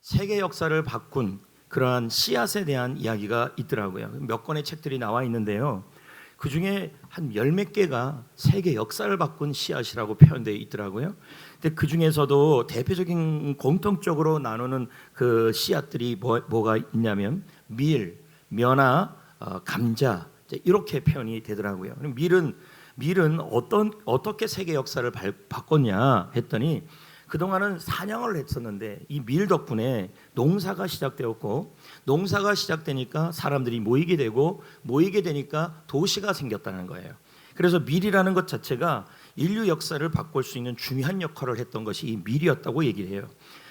세계 역사를 바꾼 그러한 씨앗에 대한 이야기가 있더라고요. 몇 권의 책들이 나와 있는데요. 그 중에 한 열 몇 개가 세계 역사를 바꾼 씨앗이라고 표현되어 있더라고요. 근데 그 중에서도 대표적인 공통적으로 나누는 그 씨앗들이 뭐가 있냐면 밀, 면화, 감자 이렇게 표현이 되더라고요. 밀은 어떻게 세계 역사를 바꿨냐 했더니 그동안은 사냥을 했었는데 이 밀 덕분에 농사가 시작되었고 농사가 시작되니까 사람들이 모이게 되고 모이게 되니까 도시가 생겼다는 거예요. 그래서 밀이라는 것 자체가 인류 역사를 바꿀 수 있는 중요한 역할을 했던 것이 이 밀이었다고 얘기를 해요.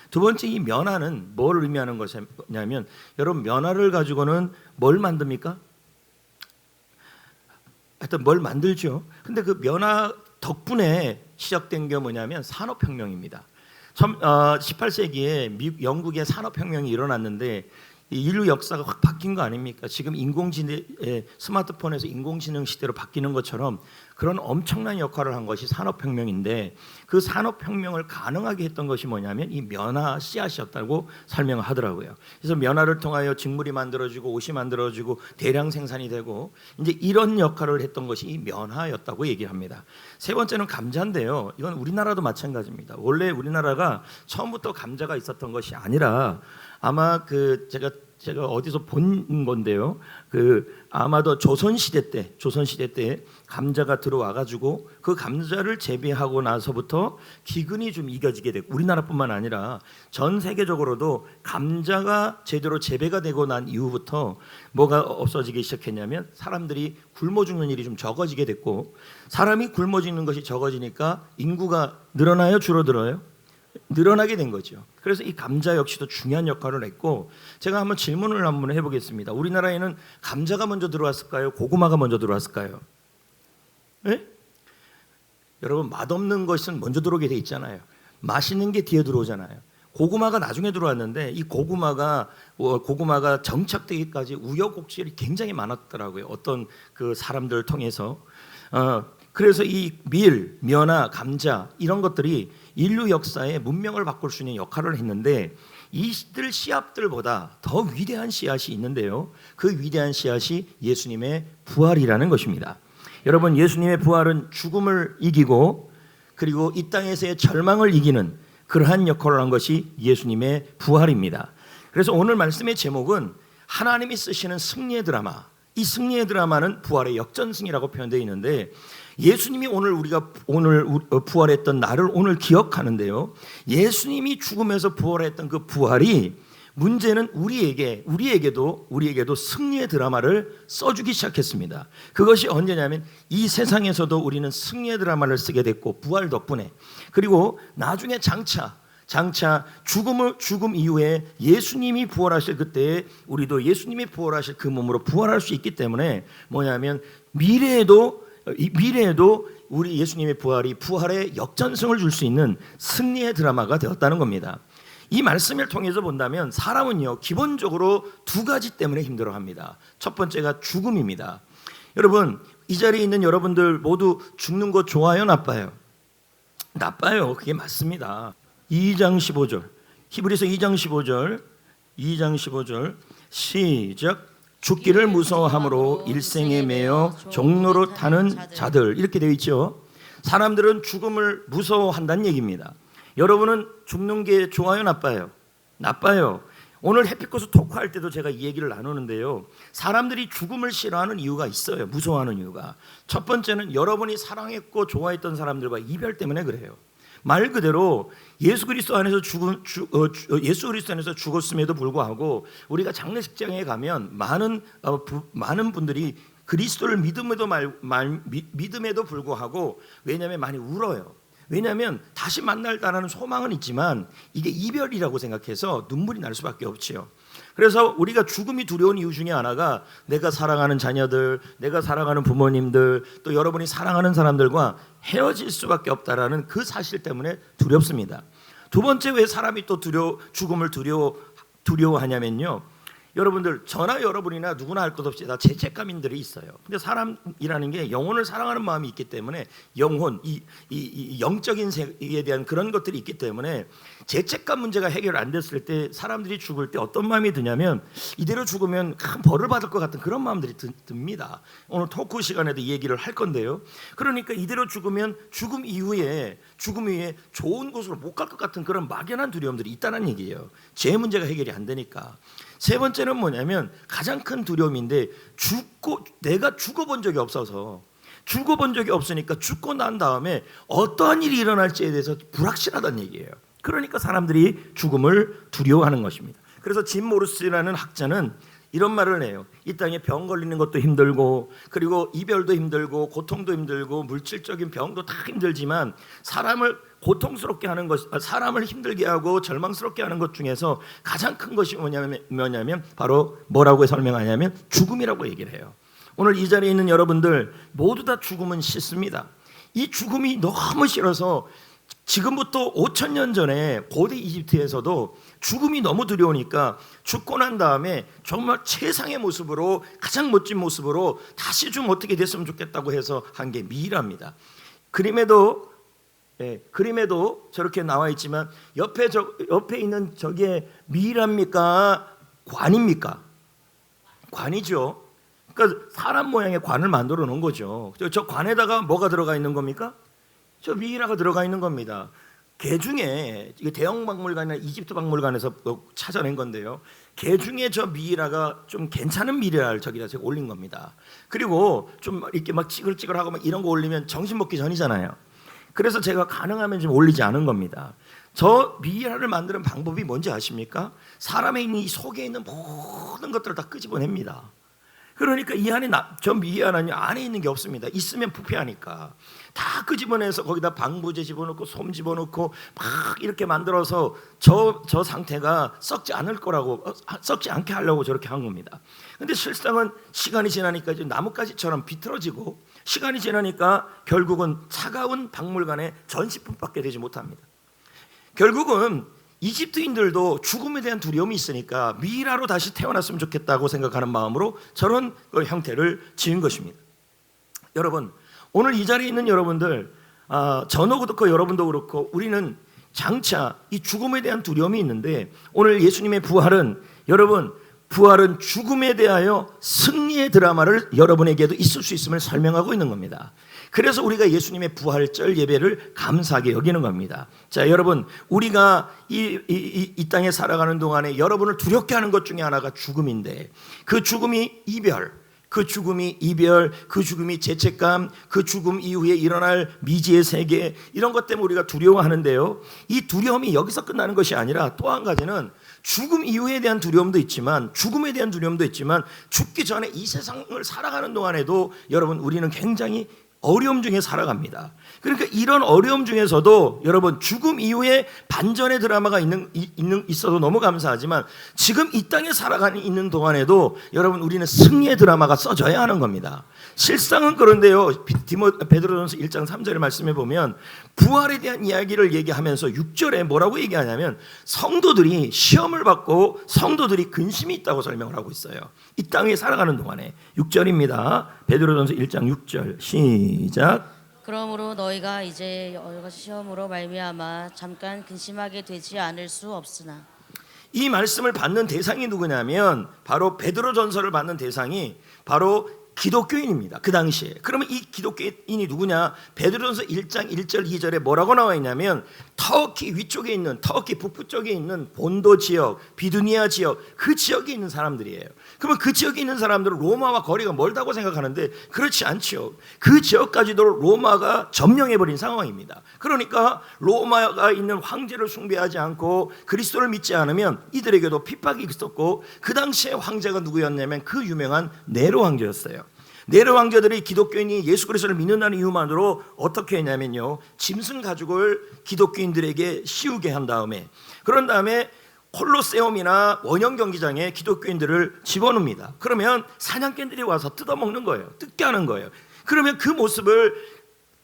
두 번째, 이 면화는 뭘 의미하는 것이냐면 여러분, 면화를 가지고는 뭘 만듭니까? 하여튼 뭘 만들죠. 근데 그 면화 덕분에 시작된 게 뭐냐면 산업혁명입니다. 18세기에 영국의 산업혁명이 일어났는데 인류 역사가 확 바뀐 거 아닙니까? 지금 스마트폰에서 인공지능 시대로 바뀌는 것처럼 그런 엄청난 역할을 한 것이 산업혁명인데 그 산업혁명을 가능하게 했던 것이 뭐냐면 이 면화 씨앗이었다고 설명을 하더라고요. 그래서 면화를 통하여 직물이 만들어지고 옷이 만들어지고 대량 생산이 되고 이제 이런 역할을 했던 것이 이 면화였다고 얘기합니다. 세 번째는 감자인데요. 이건 우리나라도 마찬가지입니다. 원래 우리나라가 처음부터 감자가 있었던 것이 아니라 아마 제가 어디서 본 건데요. 아마도 조선 시대 때 감자가 들어와 가지고 그 감자를 재배하고 나서부터 기근이 좀 이겨지게 되고 우리나라뿐만 아니라 전 세계적으로도 감자가 제대로 재배가 되고 난 이후부터 뭐가 없어지기 시작했냐면 사람들이 굶어 죽는 일이 좀 적어지게 됐고 사람이 굶어 죽는 것이 적어지니까 인구가 늘어나요, 줄어들어요? 늘어나게 된 거죠. 그래서 이 감자 역시도 중요한 역할을 했고 제가 한번 질문을 해보겠습니다. 우리나라에는 감자가 먼저 들어왔을까요? 고구마가 먼저 들어왔을까요? 네? 여러분, 맛없는 것은 먼저 들어오게 돼 있잖아요. 맛있는 게 뒤에 들어오잖아요. 고구마가 나중에 들어왔는데 이 고구마가 정착되기까지 우여곡절이 굉장히 많았더라고요. 어떤 그 사람들을 통해서. 그래서 이 밀, 면화, 감자 이런 것들이 인류 역사에 문명을 바꿀 수 있는 역할을 했는데 이들 씨앗들보다 더 위대한 씨앗이 있는데요. 그 위대한 씨앗이 예수님의 부활이라는 것입니다. 여러분, 예수님의 부활은 죽음을 이기고 그리고 이 땅에서의 절망을 이기는 그러한 역할을 한 것이 예수님의 부활입니다. 그래서 오늘 말씀의 제목은 하나님이 쓰시는 승리의 드라마. 이 승리의 드라마는 부활의 역전승이라고 표현되어 있는데 예수님이 우리가 부활했던 날을 오늘 기억하는데요. 예수님이 죽음에서 부활했던 그 부활이 문제는 우리에게도 승리의 드라마를 써주기 시작했습니다. 그것이 언제냐면 이 세상에서도 우리는 승리의 드라마를 쓰게 됐고 부활 덕분에 그리고 나중에 장차 죽음 이후에 예수님이 부활하실 그때에 우리도 예수님이 부활하실 그 몸으로 부활할 수 있기 때문에 뭐냐면 미래에도 우리 예수님의 부활의 역전승을 줄 수 있는 승리의 드라마가 되었다는 겁니다. 이 말씀을 통해서 본다면 사람은요 기본적으로 두 가지 때문에 힘들어합니다. 첫 번째가 죽음입니다. 여러분, 이 자리에 있는 여러분들 모두 죽는 거 좋아요, 나빠요? 나빠요. 그게 맞습니다. 2장 15절 히브리서 2장 15절 시작. 죽기를 무서워함으로 일생에 매여 종로로 타는 자들 이렇게 되어 있죠. 사람들은 죽음을 무서워한다는 얘기입니다. 여러분은 죽는 게 좋아요, 나빠요? 나빠요. 오늘 해피코스 토크할 때도 제가 이 얘기를 나누는데요. 사람들이 죽음을 싫어하는 이유가 있어요. 무서워하는 이유가. 첫 번째는 여러분이 사랑했고 좋아했던 사람들과 이별 때문에 그래요. 말 그대로 예수 그리스도 안에서 죽었음에도 불구하고 우리가 장례식장에 가면 많은 분들이 그리스도를 믿음에도 불구하고 왜냐하면 많이 울어요. 왜냐하면 다시 만날다라는 소망은 있지만 이게 이별이라고 생각해서 눈물이 날 수밖에 없지요. 그래서 우리가 죽음이 두려운 이유 중에 하나가 내가 사랑하는 자녀들, 내가 사랑하는 부모님들, 또 여러분이 사랑하는 사람들과 헤어질 수밖에 없다라는 그 사실 때문에 두렵습니다. 두 번째, 왜 사람이 또 죽음을 두려워하냐면요. 여러분들 저나 여러분이나 누구나 할 것 없이 다 죄책감인들이 있어요. 근데 사람이라는 게 영혼을 사랑하는 마음이 있기 때문에 영혼, 이 영적인 세계에 대한 그런 것들이 있기 때문에 죄책감 문제가 해결 안 됐을 때 사람들이 죽을 때 어떤 마음이 드냐면 이대로 죽으면 큰 벌을 받을 것 같은 그런 마음들이 듭니다. 오늘 토크 시간에도 이 얘기를 할 건데요. 그러니까 이대로 죽으면 죽음 이후에 좋은 곳으로 못 갈 것 같은 그런 막연한 두려움들이 있다는 얘기예요. 죄 문제가 해결이 안 되니까. 세 번째는 뭐냐면 가장 큰 두려움인데 내가 죽어본 적이 없으니까 죽고 난 다음에 어떠한 일이 일어날지에 대해서 불확실하다는 얘기예요. 그러니까 사람들이 죽음을 두려워하는 것입니다. 그래서 짐 모리스라는 학자는 이런 말을 해요. 이 땅에 병 걸리는 것도 힘들고 그리고 이별도 힘들고 고통도 힘들고 물질적인 병도 다 힘들지만 사람을 고통스럽게 하는 것, 사람을 힘들게 하고 절망스럽게 하는 것 중에서 가장 큰 것이 뭐냐면 바로 뭐라고 설명하냐면 죽음이라고 얘기를 해요. 오늘 이 자리에 있는 여러분들 모두 다 죽음은 싫습니다. 이 죽음이 너무 싫어서 지금부터 5,000년 전에 고대 이집트에서도 죽음이 너무 두려우니까 죽고 난 다음에 정말 최상의 모습으로 가장 멋진 모습으로 다시 좀 어떻게 됐으면 좋겠다고 해서 한 게 미이라입니다. 그림에도 저렇게 나와 있지만 옆에 있는 저게 미이랍니까? 관입니까? 관이죠. 그러니까 사람 모양의 관을 만들어 놓은 거죠. 저 관에다가 뭐가 들어가 있는 겁니까? 저 미이라가 들어가 있는 겁니다. 개 중에 이게 대형 박물관이나 이집트 박물관에서 찾아낸 건데요. 개 중에 저 미이라가 좀 괜찮은 미이라를 저기다 제가 올린 겁니다. 그리고 좀 이렇게 막 찌글찌글하고 막 이런 거 올리면 정신 먹기 전이잖아요. 그래서 제가 가능하면 좀 올리지 않은 겁니다. 저 미이라를 만드는 방법이 뭔지 아십니까? 사람의 있는 이 속에 있는 모든 것들을 다 끄집어냅니다. 그러니까 이 안에 저 미이라는 안에 있는 게 없습니다. 있으면 부패하니까 다 끄집어내서 거기다 방부제 집어넣고 솜 집어넣고 막 이렇게 만들어서 저 상태가 썩지 않게 하려고 저렇게 한 겁니다. 근데 실상은 시간이 지나니까 이제 나뭇가지처럼 비틀어지고 시간이 지나니까 결국은 차가운 박물관에 전시품밖에 되지 못합니다. 결국은 이집트인들도 죽음에 대한 두려움이 있으니까 미이라로 다시 태어났으면 좋겠다고 생각하는 마음으로 저런 형태를 지은 것입니다. 여러분, 오늘 이 자리에 있는 여러분들, 저도 그렇고 여러분도 그렇고 우리는 장차 이 죽음에 대한 두려움이 있는데 오늘 예수님의 부활은 부활은 죽음에 대하여 승리의 드라마를 여러분에게도 있을 수 있음을 설명하고 있는 겁니다. 그래서 우리가 예수님의 부활절 예배를 감사하게 여기는 겁니다. 자, 여러분, 우리가 이 땅에 살아가는 동안에 여러분을 두렵게 하는 것 중에 하나가 죽음인데 그 죽음이 이별, 그 죽음이 죄책감, 그 죽음 이후에 일어날 미지의 세계 이런 것 때문에 우리가 두려워하는데요. 이 두려움이 여기서 끝나는 것이 아니라 또 한 가지는 죽음 이후에 대한 두려움도 있지만 죽음에 대한 두려움도 있지만 죽기 전에 이 세상을 살아가는 동안에도 여러분 우리는 굉장히 어려움 중에 살아갑니다. 그러니까 이런 어려움 중에서도 여러분 죽음 이후에 반전의 드라마가 있어도 너무 감사하지만 지금 이 땅에 살아가는 있는 동안에도 여러분 우리는 승리의 드라마가 써져야 하는 겁니다. 실상은 그런데요. 베드로전서 1장 3절의 말씀에 보면 부활에 대한 이야기를 얘기하면서 6절에 뭐라고 얘기하냐면 성도들이 시험을 받고 성도들이 근심이 있다고 설명을 하고 있어요. 이 땅에 살아가는 동안에 6절입니다. 베드로전서 1장 6절 시작. 그러므로 너희가 이제 여러 가지 시험으로 말미암아 잠깐 근심하게 되지 않을 수 없으나 이 말씀을 받는 대상이 누구냐면 바로 베드로전서를 받는 대상이 바로 기독교인입니다. 그 당시에. 그러면 이 기독교인이 누구냐? 베드로전서 1장 1절 2절에 뭐라고 나와 있냐면 터키 위쪽에 있는 터키 북부 쪽에 있는 본도 지역, 비두니아 지역 그 지역에 있는 사람들이에요. 그러면 그 지역에 있는 사람들은 로마와 거리가 멀다고 생각하는데 그렇지 않죠. 그 지역까지도 로마가 점령해버린 상황입니다. 그러니까 로마가 있는 황제를 숭배하지 않고 그리스도를 믿지 않으면 이들에게도 핍박이 있었고 그 당시에 황제가 누구였냐면 그 유명한 네로 황제였어요. 네로 황제들이 기독교인이 예수 그리스도를 믿는다는 이유만으로 어떻게 했냐면요, 짐승 가죽을 기독교인들에게 씌우게 한 다음에 그런 다음에 콜로세움이나 원형 경기장에 기독교인들을 집어넣습니다. 그러면 사냥개들이 와서 뜯어먹는 거예요. 뜯게 하는 거예요. 그러면 그 모습을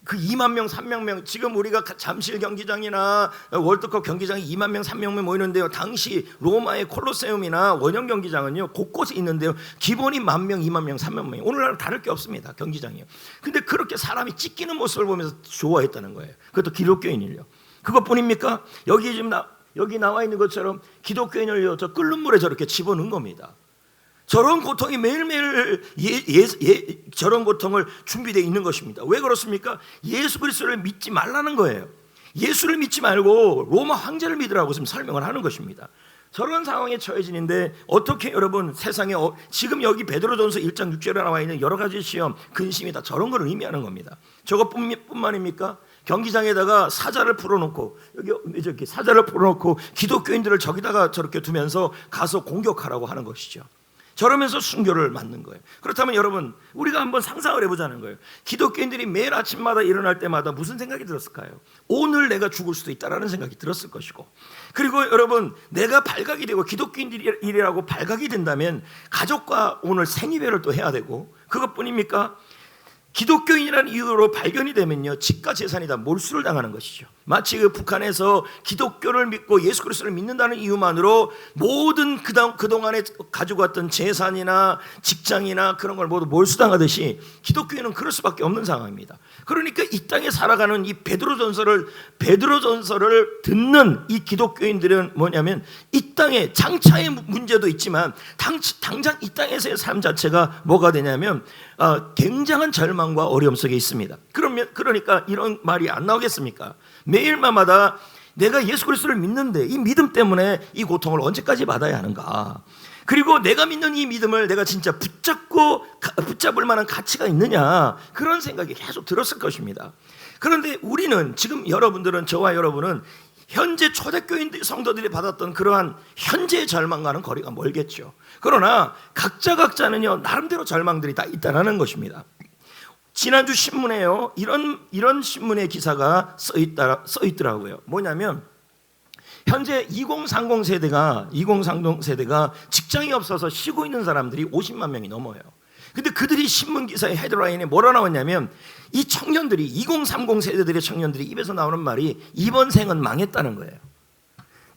그 2만 명, 3만 명, 지금 우리가 잠실 경기장이나 월드컵 경기장이 2만 명, 3만 명 모이는데요. 당시 로마의 콜로세움이나 원형 경기장은요 곳곳에 있는데요. 기본이 1만 명, 2만 명, 3만 명. 오늘날은 다를 게 없습니다. 경기장이요. 근데 그렇게 사람이 찢기는 모습을 보면서 좋아했다는 거예요. 그것도 기독교인을요. 그것뿐입니까? 여기 지금 여기 나와 있는 것처럼 기독교인을요 저 끓는 물에 저렇게 집어넣은 겁니다. 저런 고통이 매일매일 저런 고통을 준비되어 있는 것입니다. 왜 그렇습니까? 예수 그리스도를 믿지 말라는 거예요. 예수를 믿지 말고 로마 황제를 믿으라고 지금 설명을 하는 것입니다. 저런 상황에 처해지는데 어떻게 여러분 세상에 지금 여기 베드로전서 1장 6절에 나와 있는 여러 가지 시험, 근심이 다 저런 걸 의미하는 겁니다. 저것뿐만입니까? 경기장에다가 사자를 풀어놓고 여기 사자를 풀어놓고 기독교인들을 저기다가 저렇게 두면서 가서 공격하라고 하는 것이죠. 저러면서 순교를 맞는 거예요. 그렇다면 여러분 우리가 한번 상상을 해보자는 거예요. 기독교인들이 매일 아침마다 일어날 때마다 무슨 생각이 들었을까요? 오늘 내가 죽을 수도 있다라는 생각이 들었을 것이고, 그리고 여러분 내가 발각이 되고 기독교인들이라고 발각이 된다면 가족과 오늘 생이별을 또 해야 되고, 그것뿐입니까? 기독교인이라는 이유로 발견이 되면요 집과 재산이 다 몰수를 당하는 것이죠. 마치 그 북한에서 기독교를 믿고 예수 그리스도를 믿는다는 이유만으로 모든 그동안에 가지고 왔던 재산이나 직장이나 그런 걸 모두 몰수당하듯이 기독교인은 그럴 수밖에 없는 상황입니다. 그러니까 이 땅에 살아가는 이 베드로전서를 듣는 이 기독교인들은 뭐냐면 이 땅에 장차의 문제도 있지만 당장 이 땅에서의 삶 자체가 뭐가 되냐면 굉장한 절망과 어려움 속에 있습니다. 그러니까 이런 말이 안 나오겠습니까? 매일마다 내가 예수 그리스도를 믿는데 이 믿음 때문에 이 고통을 언제까지 받아야 하는가? 그리고 내가 믿는 이 믿음을 내가 진짜 붙잡을 만한 가치가 있느냐? 그런 생각이 계속 들었을 것입니다. 그런데 우리는 지금 여러분들은, 저와 여러분은 현재 초대교인 성도들이 받았던 그러한 현재의 절망과는 거리가 멀겠죠. 그러나 각자는요 나름대로 절망들이 다 있다는 것입니다. 지난주 신문에요 이런 신문의 기사가 써 있더라고요. 뭐냐면 현재 2030 세대가 직장이 없어서 쉬고 있는 사람들이 50만 명이 넘어요. 근데 그들이 신문 기사의 헤드라인에 뭐라 나왔냐면 이 청년들이 2030 세대들의 청년들이 입에서 나오는 말이 이번 생은 망했다는 거예요.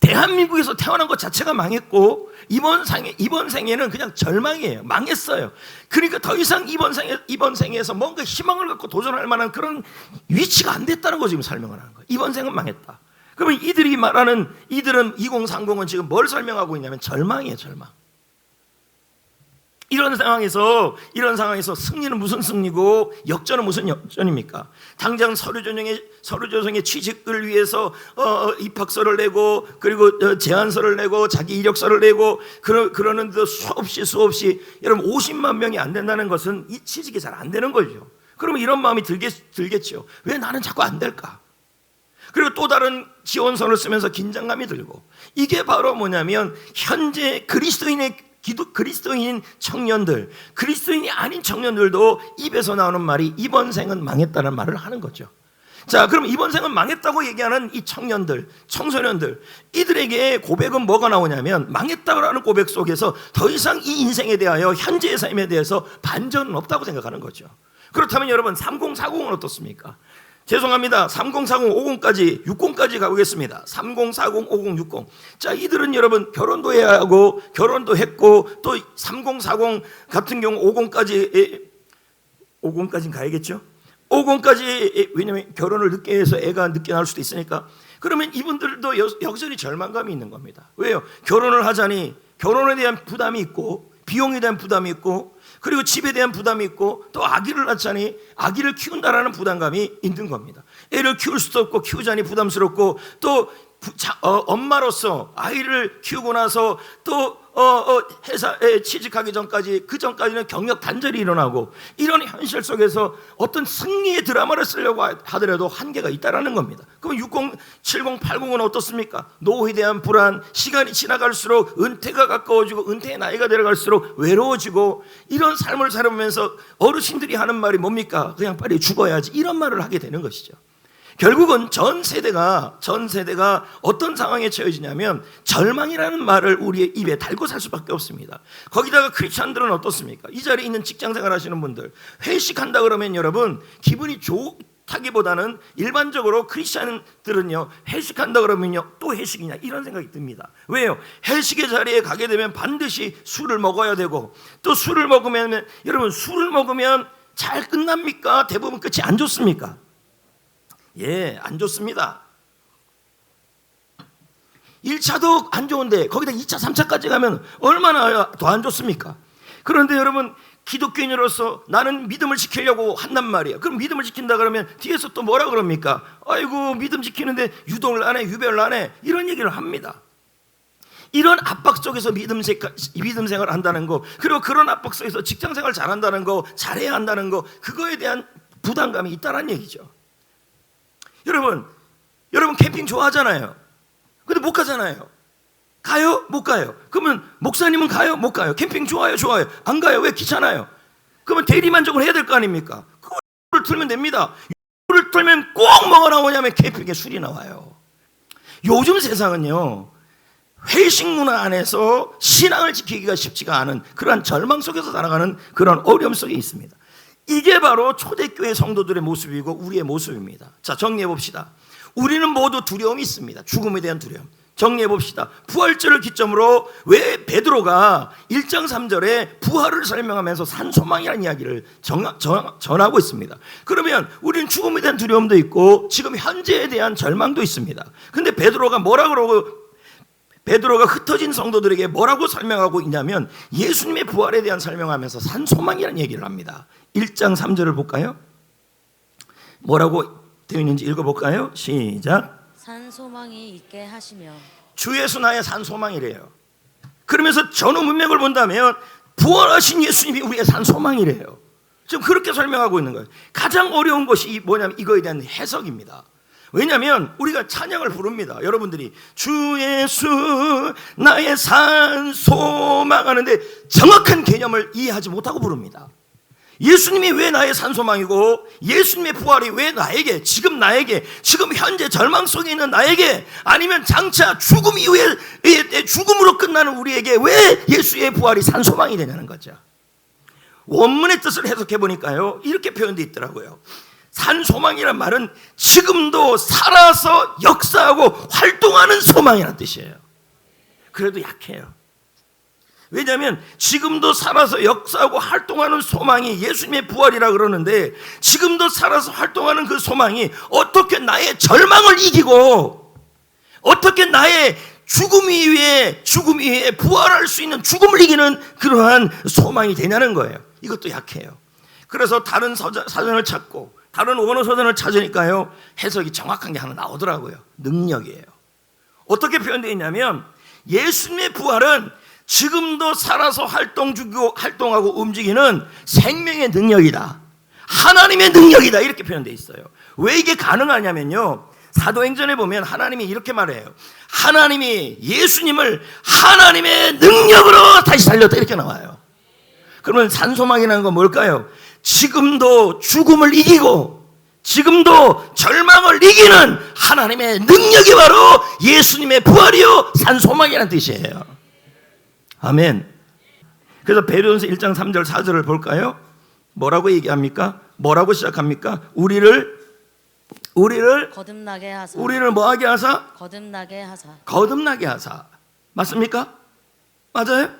대한민국에서 태어난 것 자체가 망했고 이번 생에는 그냥 절망이에요. 망했어요. 그러니까 더 이상 이번 생에서 뭔가 희망을 갖고 도전할 만한 그런 위치가 안 됐다는 거 지금 설명을 하는 거예요. 이번 생은 망했다. 그러면 이들은 2030은 지금 뭘 설명하고 있냐면 절망이에요. 절망. 이런 상황에서 승리는 무슨 승리고 역전은 무슨 역전입니까? 당장 서류 조정의 취직을 위해서 입학서를 내고 그리고 제안서를 내고 자기 이력서를 내고 그러는데도 수없이 여러분 50만 명이 안 된다는 것은 이 취직이 잘 안 되는 거죠. 그러면 이런 마음이 들겠죠. 왜 나는 자꾸 안 될까? 그리고 또 다른 지원서를 쓰면서 긴장감이 들고, 이게 바로 뭐냐면 현재 그리스도인 청년들, 그리스도인이 아닌 청년들도 입에서 나오는 말이 이번 생은 망했다는 말을 하는 거죠. 자, 그럼 이번 생은 망했다고 얘기하는 이 청년들, 청소년들, 이들에게 고백은 뭐가 나오냐면 망했다라는 고백 속에서 더 이상 이 인생에 대하여 현재의 삶에 대해서 반전은 없다고 생각하는 거죠. 그렇다면 여러분 3040은 어떻습니까? 죄송합니다. 3040, 50까지, 60까지 가보겠습니다. 3040, 50, 60. 자, 이들은 여러분 결혼도 해야 하고 결혼도 했고 또 3040 같은 경우 50까지는 가야겠죠? 50까지, 왜냐하면 결혼을 늦게 해서 애가 늦게 나올 수도 있으니까. 그러면 이분들도 여전히 절망감이 있는 겁니다. 왜요? 결혼을 하자니 결혼에 대한 부담이 있고 비용에 대한 부담이 있고 그리고 집에 대한 부담이 있고 또 아기를 낳자니 아기를 키운다라는 부담감이 있는 겁니다. 애를 키울 수도 없고 키우자니 부담스럽고 또 엄마로서 아이를 키우고 나서 또 회사에 취직하기 전까지 그 전까지는 경력 단절이 일어나고 이런 현실 속에서 어떤 승리의 드라마를 쓰려고 하더라도 한계가 있다라는 겁니다. 그럼 60, 70, 80은 어떻습니까? 노후에 대한 불안, 시간이 지나갈수록 은퇴가 가까워지고 은퇴의 나이가 들어갈수록 외로워지고 이런 삶을 살아보면서 어르신들이 하는 말이 뭡니까? 그냥 빨리 죽어야지, 이런 말을 하게 되는 것이죠. 결국은 전 세대가 어떤 상황에 처해지냐면 절망이라는 말을 우리의 입에 달고 살 수밖에 없습니다. 거기다가 크리스찬들은 어떻습니까? 이 자리에 있는 직장생활 하시는 분들 회식한다 그러면 여러분 기분이 하기보다는 일반적으로 크리스찬들은요, 회식한다 그러면요 또 회식이냐 이런 생각이 듭니다. 왜요? 회식의 자리에 가게 되면 반드시 술을 먹어야 되고, 또 술을 먹으면, 여러분 술을 먹으면 잘 끝납니까? 대부분 끝이 안 좋습니까? 예, 안 좋습니다. 1차도 안 좋은데 거기다 2차, 3차까지 가면 얼마나 더 안 좋습니까? 그런데 여러분, 기독교인으로서 나는 믿음을 지키려고 한단 말이에요. 그럼 믿음을 지킨다 그러면 뒤에서 또 뭐라 그럽니까? 아이고, 믿음 지키는데 유동을 안 해, 유별을 안 해, 이런 얘기를 합니다. 이런 압박 속에서 믿음 생활을 한다는 거, 그리고 그런 압박 속에서 직장 생활 잘한다는 거, 잘해야 한다는 거, 그거에 대한 부담감이 있다는 얘기죠. 여러분 캠핑 좋아하잖아요. 근데 못 가잖아요. 가요? 못 가요. 그러면 목사님은 가요? 못 가요. 캠핑 좋아요? 좋아요. 안 가요? 왜? 귀찮아요. 그러면 대리만족을 해야 될 거 아닙니까? 그걸 틀면 됩니다. 이거를 틀면 꼭 뭐가 나오냐면 캠핑에 술이 나와요. 요즘 세상은요, 회식 문화 안에서 신앙을 지키기가 쉽지가 않은 그러한 절망 속에서 살아가는 그런 어려움 속에 있습니다. 이게 바로 초대교회 성도들의 모습이고 우리의 모습입니다. 자, 정리해 봅시다. 우리는 모두 두려움이 있습니다. 죽음에 대한 두려움. 정리해 봅시다. 부활절을 기점으로 왜 베드로가 1장 3절에 부활을 설명하면서 산소망이라는 이야기를 전하고 있습니다. 그러면 우리는 죽음에 대한 두려움도 있고 지금 현재에 대한 절망도 있습니다. 근데 베드로가 흩어진 성도들에게 뭐라고 설명하고 있냐면 예수님의 부활에 대한 설명하면서 산소망이라는 얘기를 합니다. 1장 3절을 볼까요? 뭐라고 되어 있는지 읽어볼까요? 시작. 산소망이 있게 하시며. 주 예수 나의 산소망이래요. 그러면서 전후 문맥을 본다면 부활하신 예수님이 우리의 산소망이래요. 지금 그렇게 설명하고 있는 거예요. 가장 어려운 것이 뭐냐면 이거에 대한 해석입니다. 왜냐하면 우리가 찬양을 부릅니다. 여러분들이 주 예수 나의 산소망 하는데 정확한 개념을 이해하지 못하고 부릅니다. 예수님이 왜 나의 산소망이고 예수님의 부활이 왜 나에게, 지금 현재 절망 속에 있는 나에게, 아니면 장차 죽음 이후에 죽음으로 끝나는 우리에게 왜 예수의 부활이 산소망이 되냐는 거죠. 원문의 뜻을 해석해 보니까요, 이렇게 표현되어 있더라고요. 산소망이란 말은 지금도 살아서 역사하고 활동하는 소망이라는 뜻이에요. 그래도 약해요. 왜냐하면 지금도 살아서 역사하고 활동하는 소망이 예수님의 부활이라 그러는데, 지금도 살아서 활동하는 그 소망이 어떻게 나의 절망을 이기고 어떻게 나의 죽음 이후에 부활할 수 있는, 죽음을 이기는 그러한 소망이 되냐는 거예요. 이것도 약해요. 그래서 다른 사전을 찾고 다른 원어 사전을 찾으니까요, 해석이 정확한 게 하나 나오더라고요. 능력이에요. 어떻게 표현되어 있냐면 예수님의 부활은 지금도 살아서 활동하고 움직이는 생명의 능력이다, 하나님의 능력이다, 이렇게 표현되어 있어요. 왜 이게 가능하냐면요, 사도행전에 보면 하나님이 이렇게 말해요. 하나님이 예수님을 하나님의 능력으로 다시 살렸다, 이렇게 나와요. 그러면 산소망이라는 건 뭘까요? 지금도 죽음을 이기고 지금도 절망을 이기는 하나님의 능력이 바로 예수님의 부활이요 산소망이라는 뜻이에요. 아멘. 그래서 베드로전서 1장 3절 4절을 볼까요? 뭐라고 얘기합니까? 뭐라고 시작합니까? 우리를 거듭나게 하사. 우리를 뭐하게 하사? 거듭나게 하사. 맞습니까? 맞아요?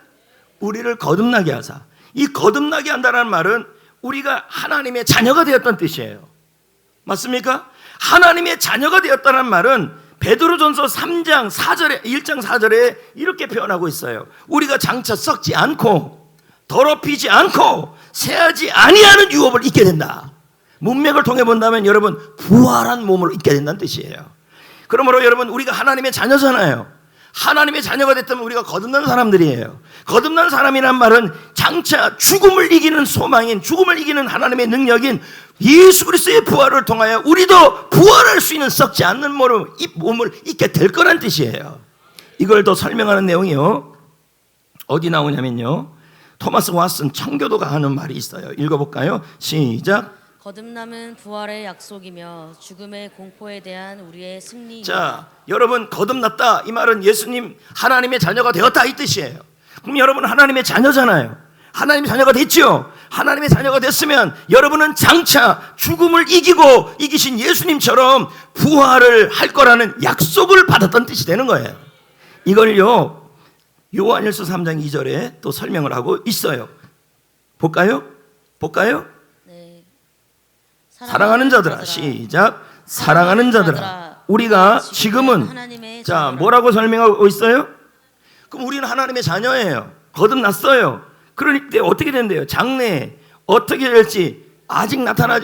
우리를 거듭나게 하사. 이 거듭나게 한다는 말은 우리가 하나님의 자녀가 되었다는 뜻이에요. 맞습니까? 하나님의 자녀가 되었다는 말은 베드로전서 3장 4절에 1장 4절에 이렇게 표현하고 있어요. 우리가 장차 썩지 않고 더럽히지 않고 새하지 아니하는 유업을 입게 된다. 문맥을 통해 본다면 여러분 부활한 몸으로 입게 된다는 뜻이에요. 그러므로 여러분 우리가 하나님의 자녀잖아요. 하나님의 자녀가 됐다면 우리가 거듭난 사람들이에요. 거듭난 사람이란 말은 장차 죽음을 이기는 소망인, 죽음을 이기는 하나님의 능력인 예수 그리스도의 부활을 통하여 우리도 부활할 수 있는 썩지 않는 몸을 입게 될 거란 뜻이에요. 이걸 더 설명하는 내용이요, 어디 나오냐면요, 토마스 왓슨 청교도가 하는 말이 있어요. 읽어볼까요? 시작. 거듭남은 부활의 약속이며 죽음의 공포에 대한 우리의 승리입니다. 자, 여러분 거듭났다, 이 말은 예수님 하나님의 자녀가 되었다, 이 뜻이에요. 그럼 여러분 하나님의 자녀잖아요. 하나님의 자녀가 됐죠. 하나님의 자녀가 됐으면 여러분은 장차 죽음을 이기고 이기신 예수님처럼 부활을 할 거라는 약속을 받았던 뜻이 되는 거예요. 이걸요 요한일서 3장 2절에 또 설명을 하고 있어요. 볼까요? 네. 사랑하는 자들아, 시작. 사랑하는 자들아, 우리가 지금은, 하나님의 자, 자녀라. 뭐라고 설명하고 있어요? 그럼 우리는 하나님의 자녀예요. 거듭났어요. 그러니까 어떻게 된대요? 장래에 어떻게 될지 아직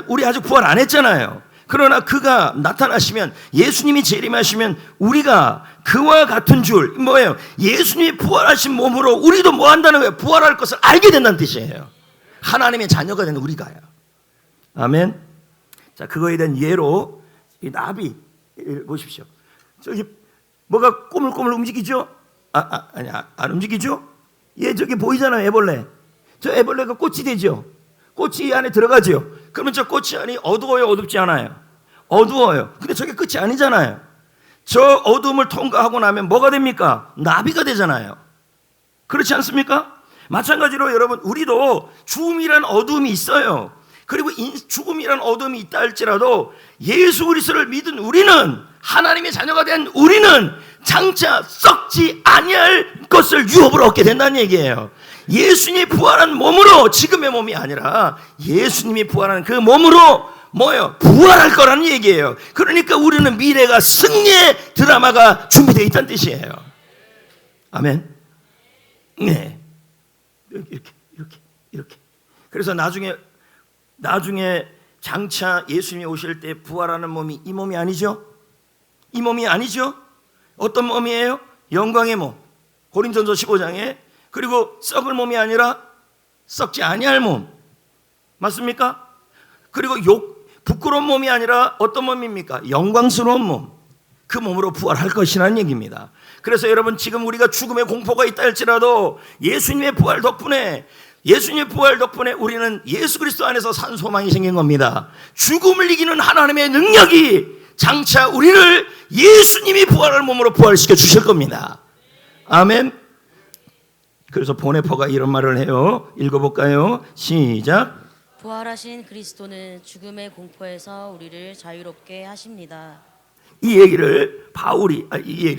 우리 아직 부활 안 했잖아요. 그러나 그가 나타나시면, 예수님이 재림하시면 우리가 그와 같은 줄, 뭐예요? 예수님이 부활하신 몸으로 우리도 뭐 한다는 거예요? 부활할 것을 알게 된다는 뜻이에요. 하나님의 자녀가 된 우리가요. 아멘. 자, 그거에 대한 예로 이 나비 보십시오. 저기 뭐가 꼬물꼬물 움직이죠? 아니, 안 움직이죠? 얘 저기 보이잖아요. 애벌레. 저 애벌레가 꽃이 되죠. 꽃이 안에 들어가죠. 그러면 저 꽃이 안이 어두워요, 어둡지 않아요? 어두워요. 근데 저게 끝이 아니잖아요. 저 어두움을 통과하고 나면 뭐가 됩니까? 나비가 되잖아요. 그렇지 않습니까? 마찬가지로 여러분, 우리도 죽음이란 어두움이 있어요. 그리고 죽음이란 어둠이 있다 할지라도 예수 그리스도를 믿은 우리는, 하나님의 자녀가 된 우리는 장차 썩지 아니할 것을 유업으로 얻게 된다는 얘기예요. 예수님이 부활한 몸으로, 지금의 몸이 아니라 예수님이 부활한 그 몸으로 뭐예요? 부활할 거라는 얘기예요. 그러니까 우리는 미래가 승리의 드라마가 준비되어 있다는 뜻이에요. 아멘. 네. 이렇게. 그래서 나중에 장차 예수님이 오실 때 부활하는 몸이 이 몸이 아니죠? 이 몸이 아니죠? 어떤 몸이에요? 영광의 몸. 고린도전서 15장에. 그리고 썩을 몸이 아니라 썩지 아니할 몸. 맞습니까? 그리고 부끄러운 몸이 아니라 어떤 몸입니까? 영광스러운 몸. 그 몸으로 부활할 것이라는 얘기입니다. 그래서 여러분, 지금 우리가 죽음의 공포가 있다 할지라도 예수님의 부활 덕분에 우리는 예수 그리스도 안에서 산 소망이 생긴 겁니다. 죽음을 이기는 하나님의 능력이 장차 우리를 예수님이 부활할 몸으로 부활시켜 주실 겁니다. 아멘. 그래서 보네퍼가 이런 말을 해요. 읽어볼까요? 시작. 부활하신 그리스도는 죽음의 공포에서 우리를 자유롭게 하십니다. 이 얘기를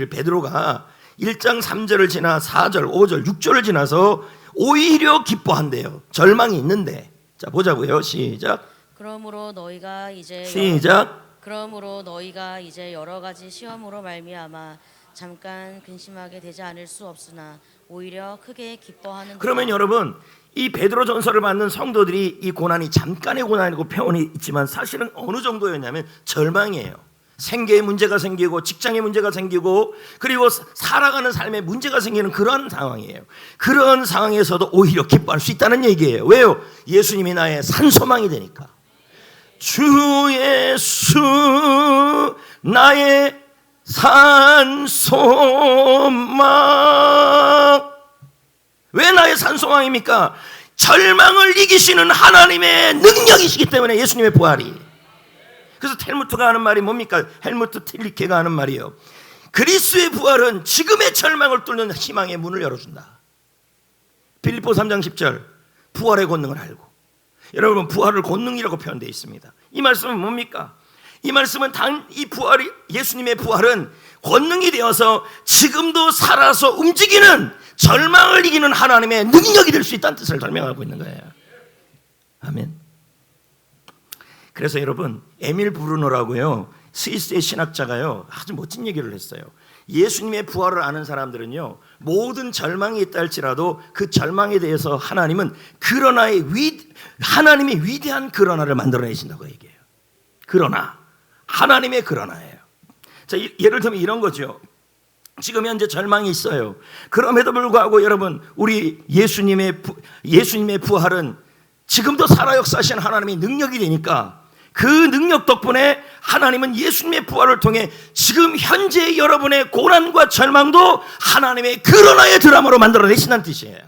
베드로가 1장 3절을 지나 4절, 5절, 6절을 지나서 오히려 기뻐한대요. 절망이 있는데. 자, 보자고요. 시작. 그러므로 너희가 이제 여러 가지 시험으로 말미암아 잠깐 근심하게 되지 않을 수 없으나 오히려 크게 기뻐하는. 그러면 여러분, 이 베드로전서를 받는 성도들이 이 고난이 잠깐의 고난이고 표현이 있지만 사실은 어느 정도였냐면 절망이에요. 생계에 문제가 생기고 직장에 문제가 생기고 그리고 살아가는 삶에 문제가 생기는 그런 상황이에요. 그런 상황에서도 오히려 기뻐할 수 있다는 얘기예요. 왜요? 예수님이 나의 산소망이 되니까. 주 예수 나의 산소망. 왜 나의 산소망입니까? 절망을 이기시는 하나님의 능력이시기 때문에. 예수님의 부활이. 그래서 헬무트가 하는 말이 뭡니까? 헬무트 틸리케가 하는 말이에요. 그리스도의 부활은 지금의 절망을 뚫는 희망의 문을 열어준다. 빌립보 3장 10절, 부활의 권능을 알고. 여러분, 부활을 권능이라고 표현되어 있습니다. 이 말씀은 뭡니까? 이 말씀은 예수님의 부활은 권능이 되어서 지금도 살아서 움직이는, 절망을 이기는 하나님의 능력이 될 수 있다는 뜻을 설명하고 있는 거예요. 아멘. 그래서 여러분, 에밀 브루너라고요, 스위스의 신학자가요, 아주 멋진 얘기를 했어요. 예수님의 부활을 아는 사람들은요, 모든 절망이 있다 할지라도 그 절망에 대해서 하나님이 위대한 그러나를 만들어내신다고 얘기해요. 그러나, 하나님의 그러나예요. 자, 예를 들면 이런 거죠. 지금 현재 절망이 있어요. 그럼에도 불구하고 여러분, 우리 예수님의 부활은 지금도 살아 역사하시는 하나님의 능력이 되니까, 그 능력 덕분에 하나님은 예수님의 부활을 통해 지금 현재 여러분의 고난과 절망도 하나님의 그러나의 드라마로 만들어내신다는 뜻이에요.